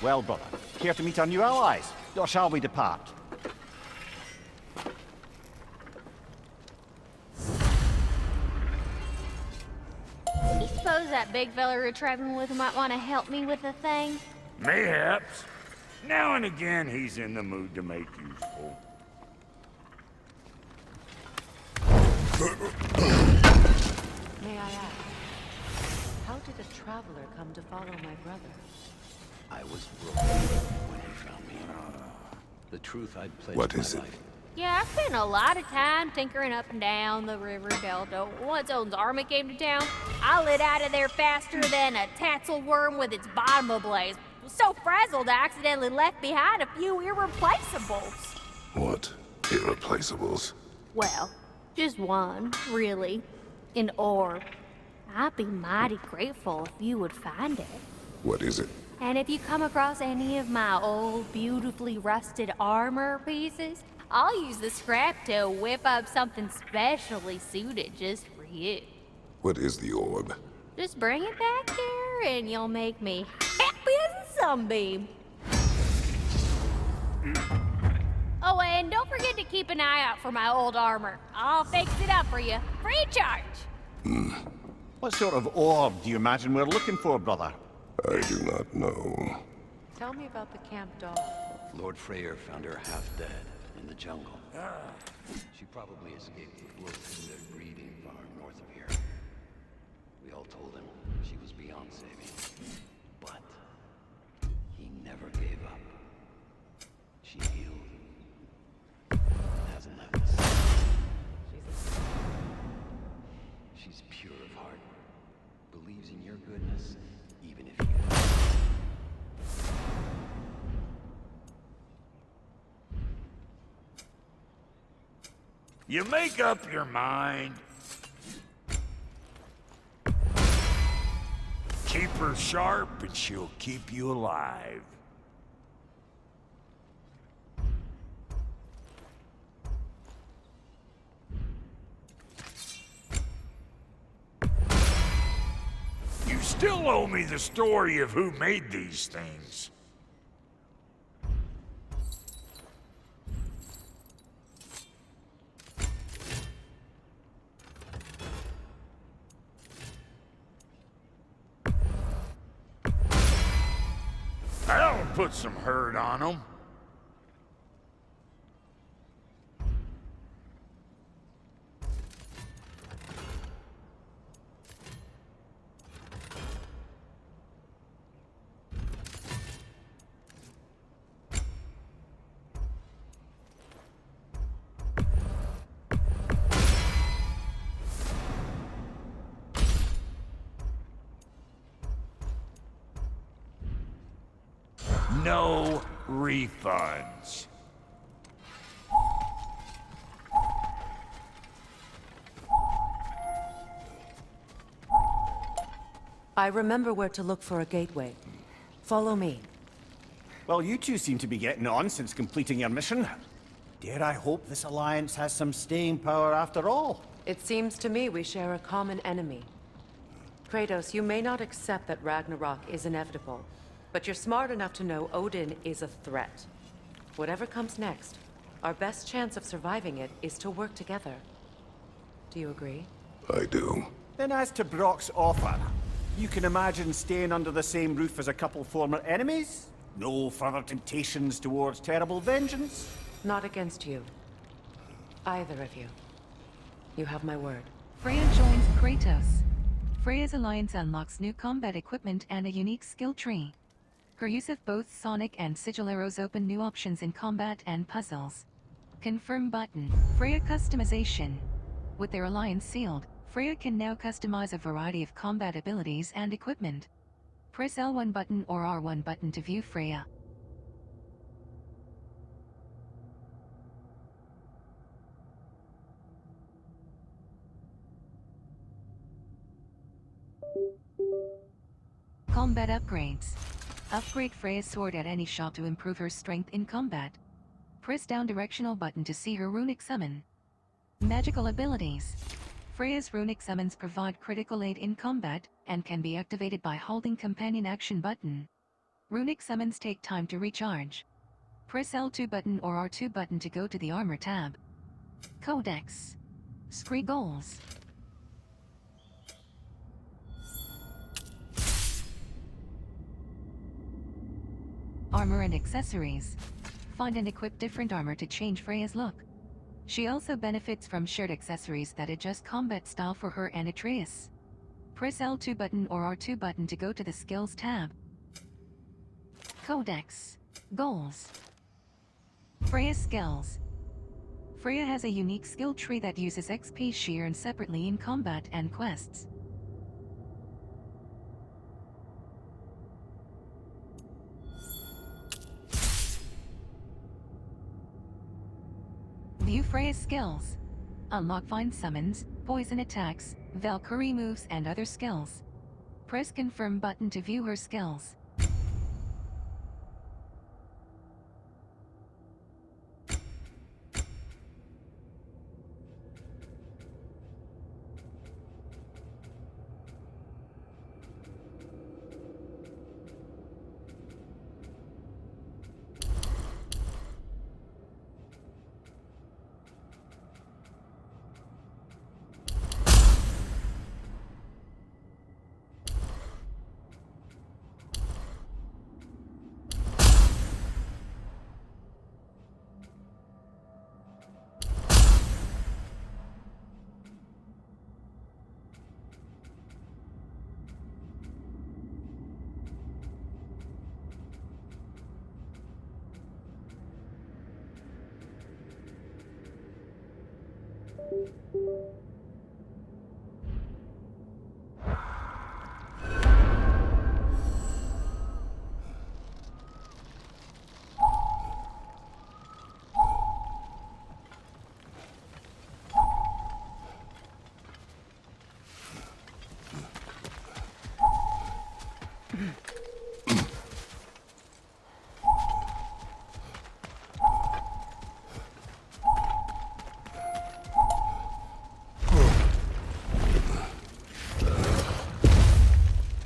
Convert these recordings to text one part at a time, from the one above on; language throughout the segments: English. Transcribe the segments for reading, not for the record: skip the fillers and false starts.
Well, brother, care to meet our new allies? Or shall we depart? You suppose that big fella we're traveling with might want to help me with a thing? Mayhaps. Now and again, he's in the mood to make useful. May I ask, how did a traveler come to follow my brother? I was broke when he found me. The truth I'd pledged What my is it? life. Yeah, I spent a lot of time tinkering up and down the river delta. Once Odin's army came to town, I lit out of there faster than a tassel worm with its bottom ablaze. Was so frazzled I accidentally left behind a few irreplaceables. What? Irreplaceables? Well, just one, really. An orb. I'd be mighty grateful if you would find it. What is it? And if you come across any of my old, beautifully rusted armor pieces, I'll use the scrap to whip up something specially suited just for you. What is the orb? Just bring it back here and you'll make me happy as a sunbeam. Oh, and don't forget to keep an eye out for my old armor. I'll fix it up for you, free of charge. What sort of orb do you imagine we're looking for, brother? I do not know. Tell me about the camp dog. Lord Freyr found her half dead in the jungle. She probably escaped the wolves from their breeding farm north of here. We all told him she was beyond saving. But he never gave up. She healed. Hasn't left us. She's pure of heart. Believes in your goodness, even if you don't. You make up your mind. Keep her sharp and she'll keep you alive. You still owe me the story of who made these things. That'll put some hurt on them. No refunds. I remember where to look for a gateway. Follow me. Well, you two seem to be getting on since completing your mission. Dare I hope this alliance has some staying power after all? It seems to me we share a common enemy. Kratos, you may not accept that Ragnarok is inevitable, but you're smart enough to know Odin is a threat. Whatever comes next, our best chance of surviving it is to work together. Do you agree? I do. Then as to Brock's offer, you can imagine staying under the same roof as a couple former enemies? No further temptations towards terrible vengeance? Not against you. Either of you. You have my word. Freya joins Kratos. Freya's alliance unlocks new combat equipment and a unique skill tree. Her use of both sonic and sigil arrows open new options in combat and puzzles. Confirm button. Freya customization. With their alliance sealed, Freya can now customize a variety of combat abilities and equipment. Press L1 button or R1 button to view Freya. Combat upgrades. Upgrade Freya's sword at any shop to improve her strength in combat. Press down directional button to see her runic summon. Magical abilities. Freya's runic summons provide critical aid in combat, and can be activated by holding companion action button. Runic summons take time to recharge. Press L2 button or R2 button to go to the Armor tab. Codex. Scree Goals. Armor and accessories. Find and equip different armor to change Freya's look. She also benefits from shared accessories that adjust combat style for her and Atreus. Press L2 button or R2 button to go to the Skills tab. Codex. Goals. Freya's skills. Freya has a unique skill tree that uses XP she earns separately in combat and quests. View Freya's skills. Unlock Find Summons, Poison Attacks, Valkyrie moves and other skills. Press Confirm button to view her skills.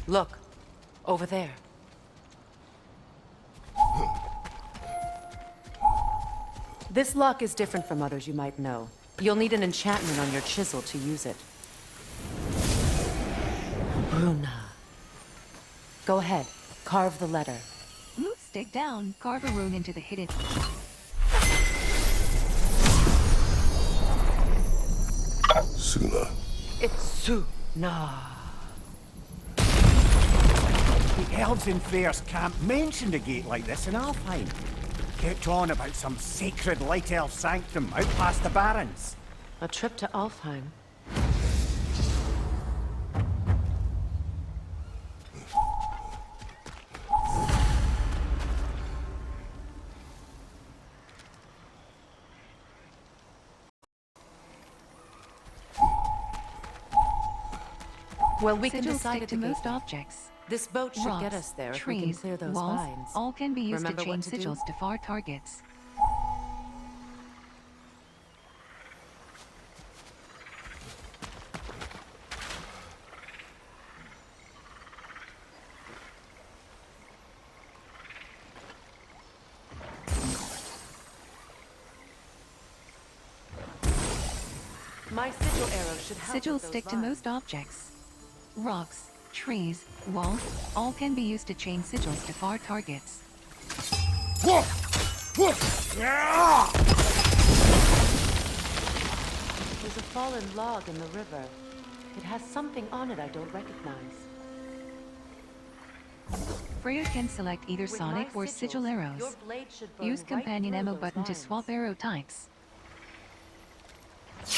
Look, over there. This lock is different from others you might know. You'll need an enchantment on your chisel to use it. Bruna. Go ahead, carve the letter. Move stick down, carve a rune into the hidden... Suna. It's Suna. The elves in Freyr's camp mentioned a gate like this in Alfheim. Kept on about some sacred light elf sanctum out past the barrens. A trip to Alfheim. Well, we can Sigils decide stick at to the most gate. objects. This boat should Rocks, get us there if trees, we can clear those walls, vines. all can be used Remember to what chain to do? sigils to far targets. My sigil arrow should help with Sigils those stick to vines. most objects. Rocks, trees, walls, all can be used to chain sigils to far targets. There's a fallen log in the river. It has something on it I don't recognize. Freya can select either With sonic my or sigil sigils, arrows. your blade should burn Use right companion through ammo those button to vines. swap arrow types.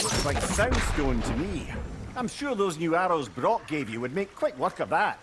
Looks like soundstone to me. I'm sure those new arrows Brock gave you would make quick work of that.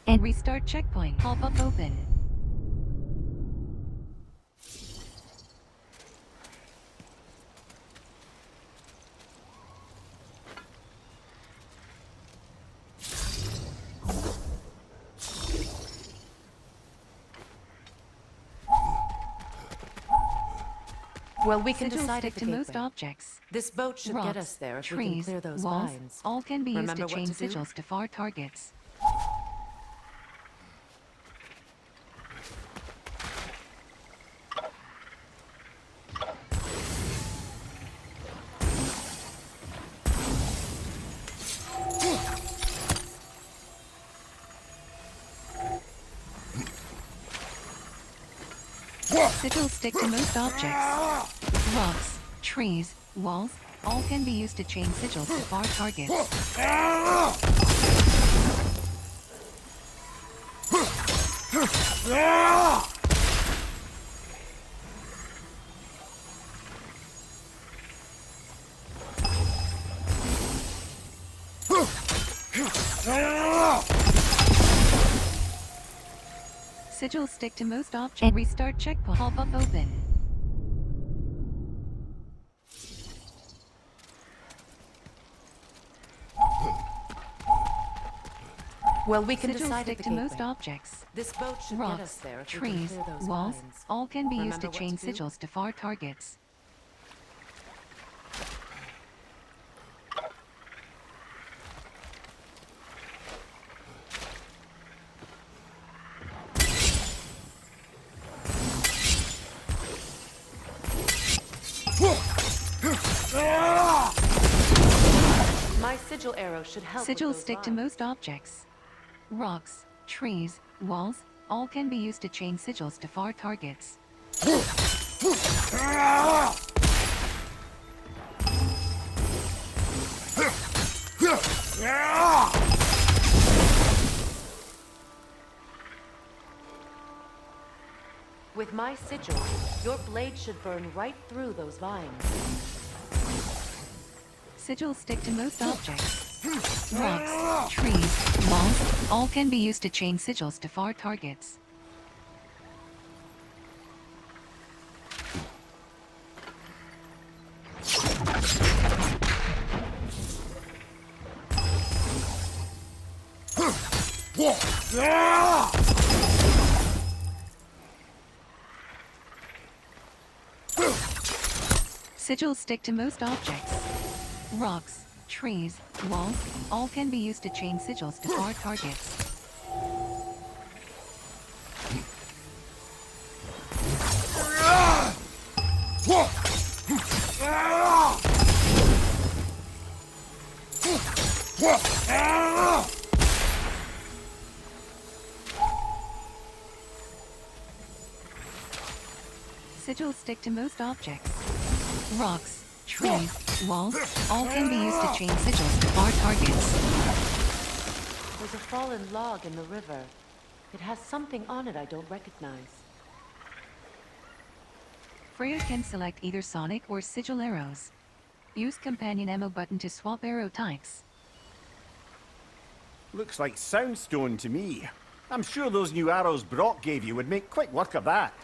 And restart checkpoint. Pop-up open. Well, we can Sigils decide stick at to the most gateway. objects. This boat should Rocks, get us there if we can trees, clear those walls, vines. all can be used Remember to what chain to do? sigils to far targets. Sigils stick to most objects. Rocks, trees, walls, all can be used to chain sigils to far targets. Sigils stick to most objects. And restart checkpoint. Pop-up open. Well, we can Sigils decide stick at to the most gateway. objects. This boat should get us Rocks, there if we can trees, clear those walls, vines. all can be used Remember to what chain to do? sigils to far targets. My sigil arrow should help with Sigils those stick to vines. most objects. Rocks, trees, walls, all can be used to chain sigils to far targets. With my sigil, your blade should burn right through those vines. Sigils stick to most objects. Rocks, trees, walls, all can be used to chain sigils to far targets. Sigils stick to most objects. Rocks, trees, walls, all can be used to chain sigils to far targets. Sigils stick to most objects. Rocks, trees, walls, all can be used to chain sigils to bar targets. There's a fallen log in the river. It has something on it I don't recognize. Freya can select either sonic or sigil arrows. Use companion ammo button to swap arrow types. Looks like soundstone to me. I'm sure those new arrows Brock gave you would make quick work of that.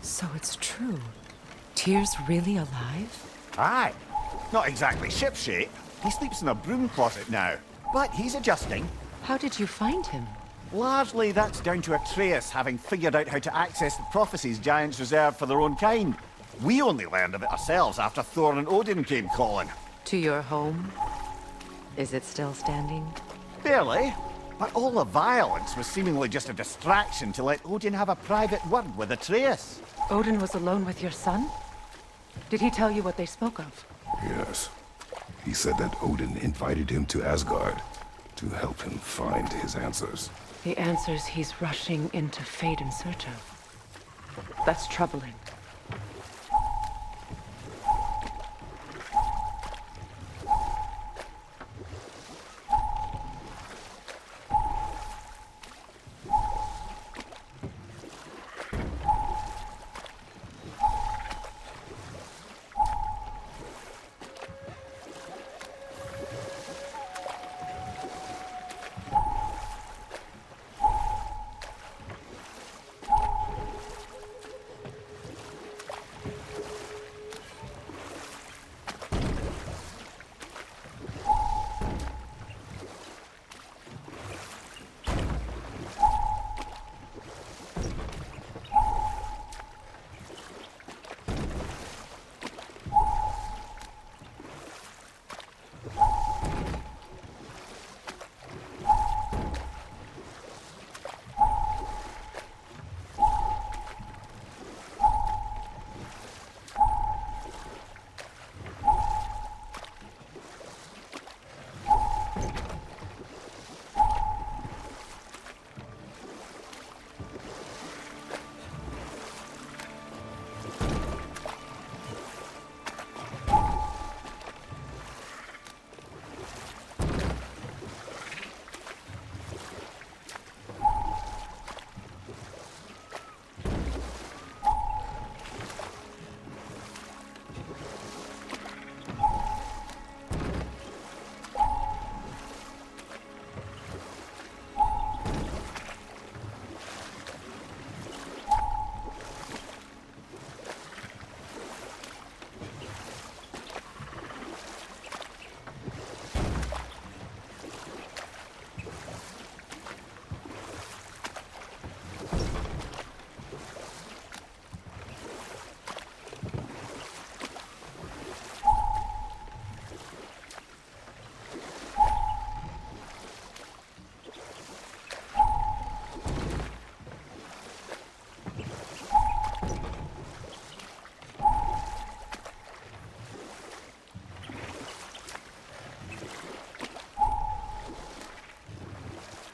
So it's true. Tyr's really alive? Aye. Not exactly shipshape. He sleeps in a broom closet now. But he's adjusting. How did you find him? Largely, that's down to Atreus having figured out how to access the prophecies giants reserved for their own kind. We only learned of it ourselves after Thor and Odin came calling. To your home? Is it still standing? Barely. But all the violence was seemingly just a distraction to let Odin have a private word with Atreus. Odin was alone with your son? Did he tell you what they spoke of? Yes. He said that Odin invited him to Asgard to help him find his answers. The answers he's rushing into fate in search of. That's troubling.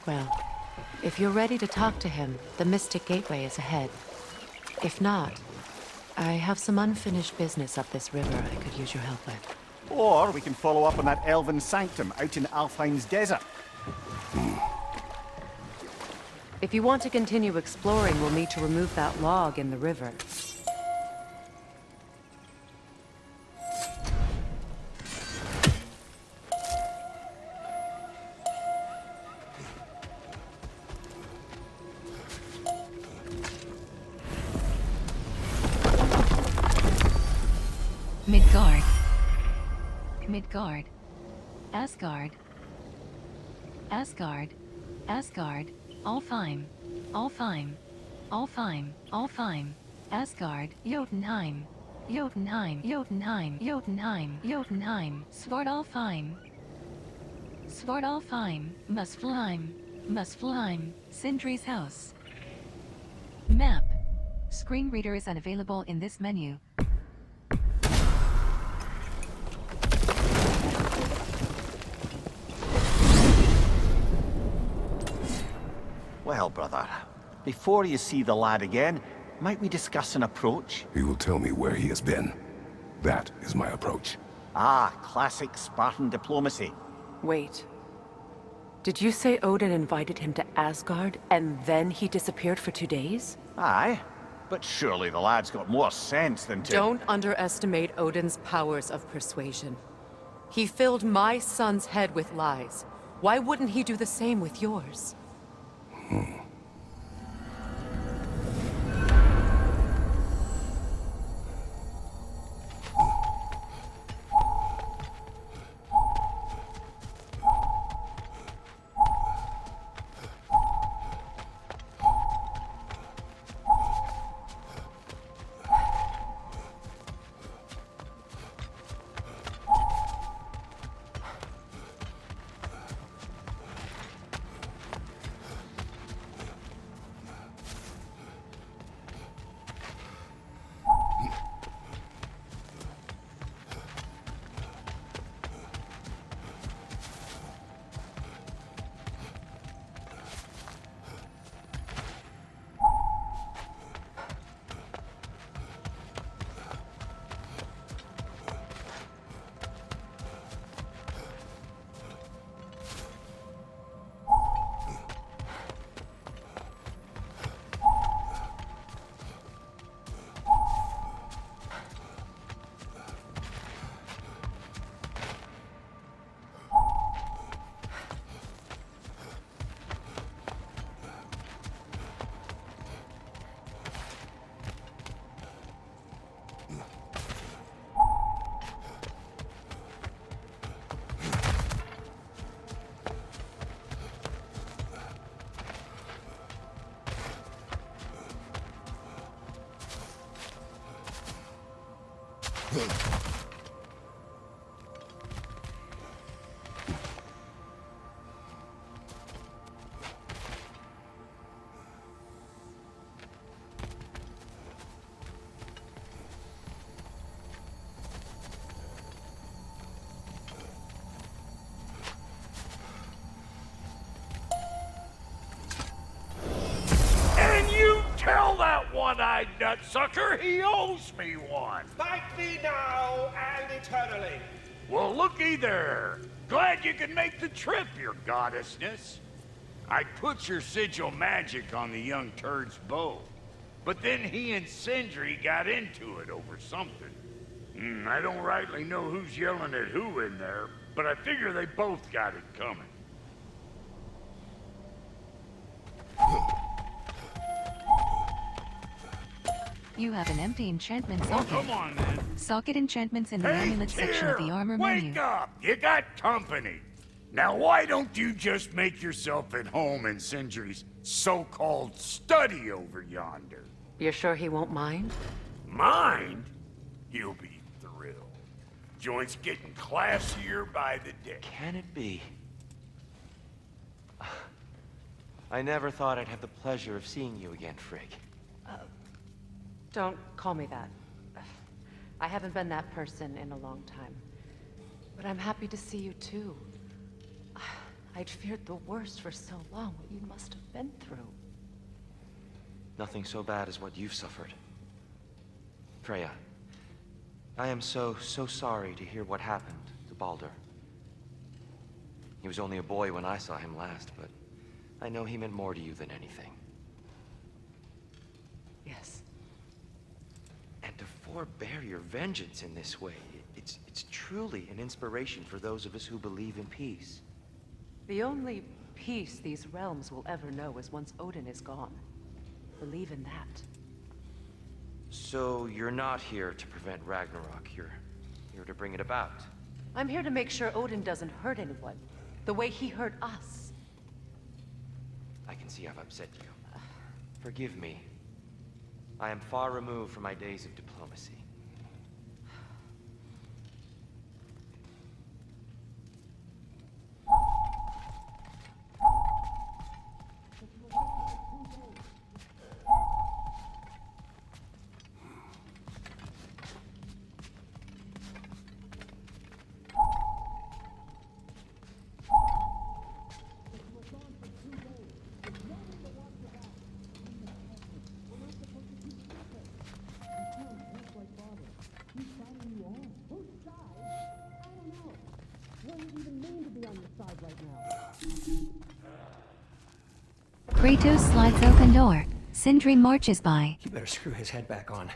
Well, if you're ready to talk to him, the Mystic Gateway is ahead. If not, I have some unfinished business up this river I could use your help with. Or we can follow up on that elven sanctum out in Alfheim's desert. If you want to continue exploring, we'll need to remove that log in the river. Midgard. Midgard. Asgard. Asgard. Asgard. Alfheim. Alfheim. Alfheim. Alfheim. Asgard. Jotunheim. Jotunheim. Jotunheim. Jotunheim. Jotunheim. Svartalfheim. Svartalfheim. Muspelheim. Muspelheim. Sindri's house. Map. Screen reader is unavailable in this menu. Well, brother, before you see the lad again, might we discuss an approach? He will tell me where he has been. That is my approach. Ah, classic Spartan diplomacy. Wait. Did you say Odin invited him to Asgard, and then he disappeared for 2 days? Aye, but surely the lad's got more sense than to... Don't underestimate Odin's powers of persuasion. He filled my son's head with lies. Why wouldn't he do the same with yours? And you tell that one-eyed nutsucker he owes me one. Thank thee now and eternally. Well, looky there. Glad you can make the trip, your goddessness. I put your sigil magic on the young turd's bow, but then he and Sindri got into it over something. I don't rightly know who's yelling at who in there, but I figure they both got it coming. You have an empty enchantment Well, socket. come on, then. Socket enchantments in the Hey, amulet section of the Tyr, armor wake menu. up! You got company. Now, why don't you just make yourself at home in Sindri's so-called study over yonder? You're sure he won't mind? Mind? He'll be thrilled. Joint's getting classier by the day. Can it be? I never thought I'd have the pleasure of seeing you again, Frigg. Don't call me that. I haven't been that person in a long time. But I'm happy to see you too. I'd feared the worst for so long, what you must have been through. Nothing so bad as what you've suffered. Freya, I am so sorry to hear what happened to Baldur. He was only a boy when I saw him last, but I know he meant more to you than anything. Yes. And to forbear your vengeance in this way, it's truly an inspiration for those of us who believe in peace. The only peace these realms will ever know is once Odin is gone. Believe in that. So you're not here to prevent Ragnarok, you're here to bring it about. I'm here to make sure Odin doesn't hurt anyone, the way he hurt us. I can see I've upset you. Forgive me. I am far removed from my days of diplomacy. Kratos slides open door. Sindri marches by. You better screw his head back on.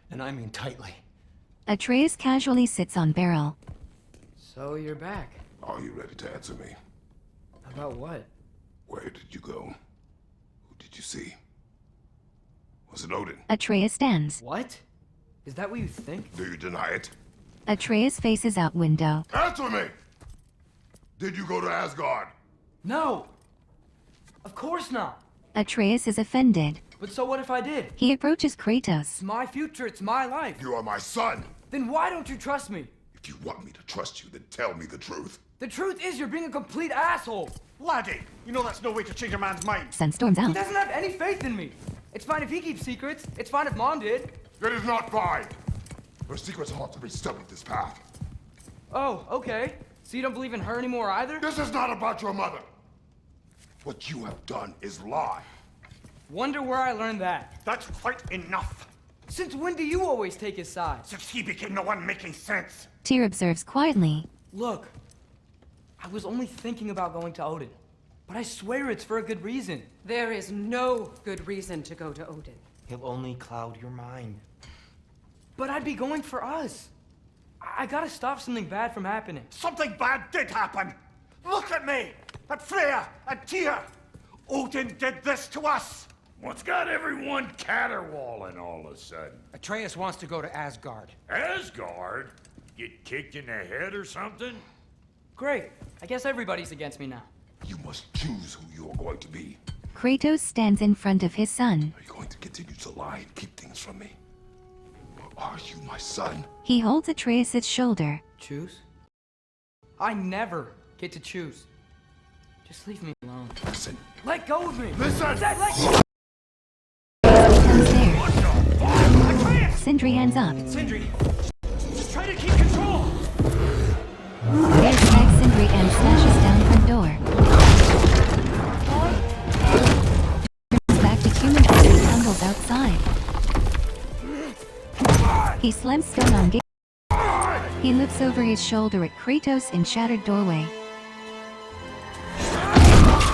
And I mean tightly. Atreus casually sits on barrel. So you're back. Are you ready to answer me? About what? Where did you go? Who did you see? Was it Odin? Atreus stands. What? Is that what you think? Do you deny it? Atreus faces out window. Answer me! Did you go to Asgard? No! Of course not! Atreus is offended. But so what if I did? He approaches Kratos. It's my future, it's my life. You are my son! Then why don't you trust me? If you want me to trust you, then tell me the truth. The truth is you're being a complete asshole! Laddie, you know that's no way to change a man's mind. Sun storms He out. doesn't have any faith in me! It's fine if he keeps secrets. It's fine if Mom did. It is not fine! Her secrets ought to be studied this path. Oh, okay. So you don't believe in her anymore either? This is not about your mother! What you have done is lie. Wonder where I learned that. That's quite enough. Since when do you always take his side? Since he became the one making sense. Tyr observes quietly. Look, I was only thinking about going to Odin. But I swear it's for a good reason. There is no good reason to go to Odin. He'll only cloud your mind. But I'd be going for us. I gotta stop something bad from happening. Something bad did happen. Look at me, at Freya, at Tyr. Odin did this to us. What's got everyone caterwauling all of a sudden? Atreus wants to go to Asgard. Asgard? Get kicked in the head or something? Great. I guess everybody's against me now. You must choose who you are going to be. Kratos stands in front of his son. Are you going to continue to lie and keep things from me? Or are you my son? He holds Atreus' shoulder. Choose? I never get to choose. Just leave me alone. Listen. Let go of me! Listen! Let go! Comes there. Sindri hands up. Sindri, just try to keep control. Freya smacks Sindri and smashes down front door. Turns back to human as he tumbles outside. He slams stone on gate. He looks over his shoulder at Kratos in shattered doorway.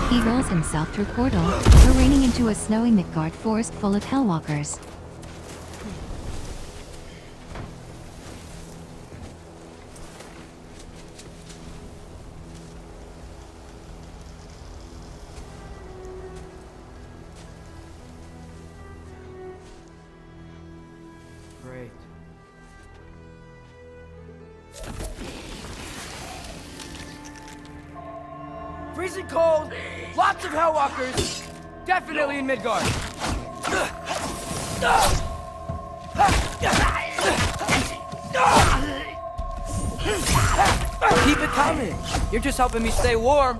He rolls himself through portal, careening into a snowy Midgard forest full of Hellwalkers. Great. Freezing cold, lots of Hellwalkers, definitely in Midgard. Keep it coming. You're just helping me stay warm.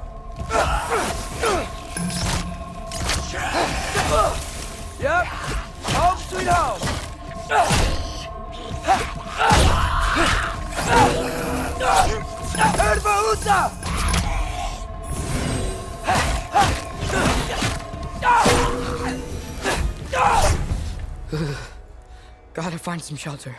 Yep. Home sweet home. Erba Uta! Gotta find some shelter.